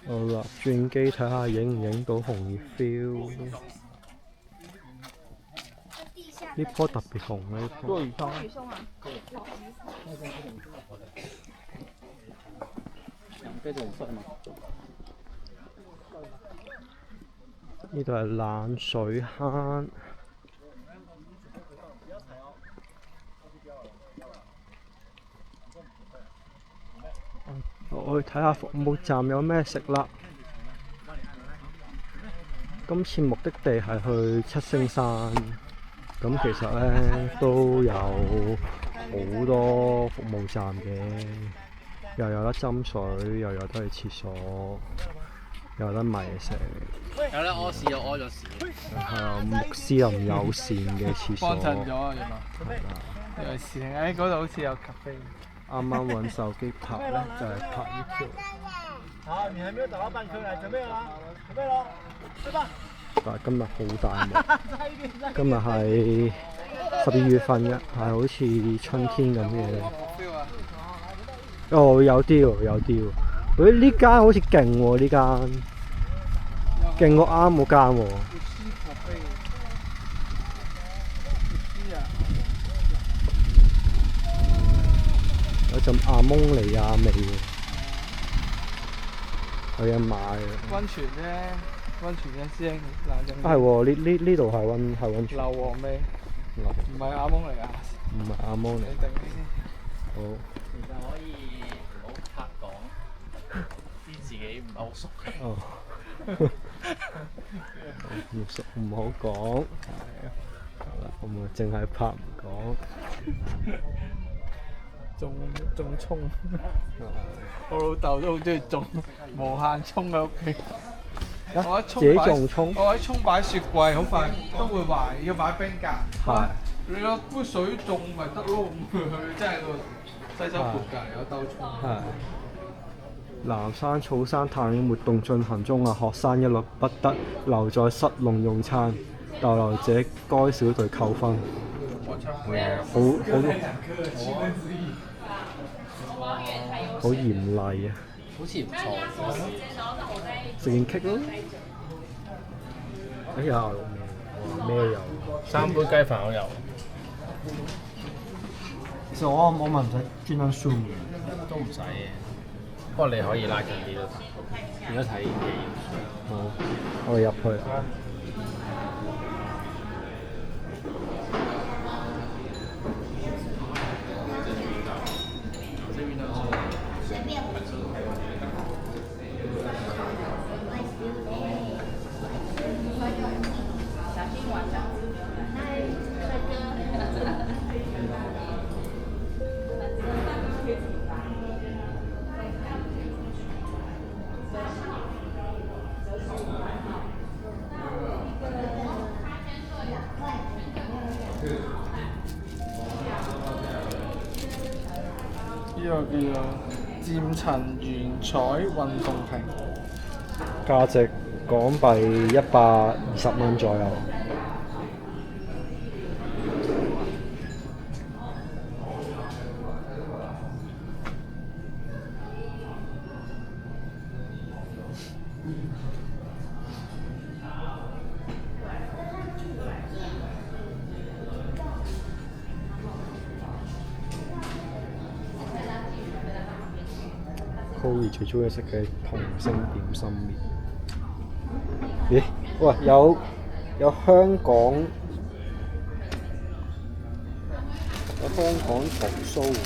好啦，轉機睇下影唔影到紅葉 feel。呢棵特別紅啊！呢棵。多雨松啊！呢度係冷水坑。我去睇下服務站有咩食啦。今次目的地係去七星山，咁其實呢都有好多服務站嘅，又有得斟水，又有得去廁所，又有得買嘢食，有得屙屎又屙咗屎。係啊，穆斯林友善嘅廁所。幫襯咗啊，原來。原來是喺嗰度好似有咖啡。啱啱揾手機拍呢，就係拍呢條。好，你還沒有找到半顆來，準備了嗎？準備咯，去吧。但係今日好大霧，今日係12月份嘅，係好似春天咁嘅。哦，有啲喎，有啲喎。喂，呢間好似勁喎，呢間勁過啱嗰間喎。有陣阿蒙尼亞味喎，有嘢買啊！溫泉啫，溫泉嘅師兄嗱陣。係喎，呢度係溫泉。硫磺味，唔係阿蒙嚟啊！唔係阿蒙尼。你定啲先。好。其實可以唔好拍講，知自己唔係好熟。哦。唔熟唔好講。好啦，我咪淨係拍唔講。種葱，我老豆都好中意種，無限葱喺屋企。我自己種葱，我喺葱擺雪櫃，好快都會壞，要擺冰格。係。你攞杯水種咪得咯，佢真係個西周盤隔離有兜葱。係。南山草山探險活動進行中啊！學生一律不得留在室內用餐，逗留者該小隊扣分。好嚴厲啊！好似唔錯。食件 cake 咯。哎呀，咩油？3杯雞飯好油。其實我咪唔使專登 zoom 嘅，都唔使嘅。不過你可以拉近啲都得。而家睇戲。好，我哋入去。呢個叫做漸層原彩運動瓶，價值港幣120蚊左右。Cory 最中意食嘅同星點心麵。咦？喂，有香港糖酥喎，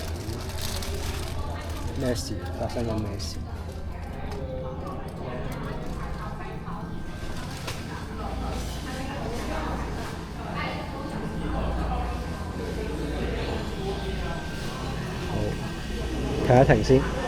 咩事？發生緊咩事？好，停一停先。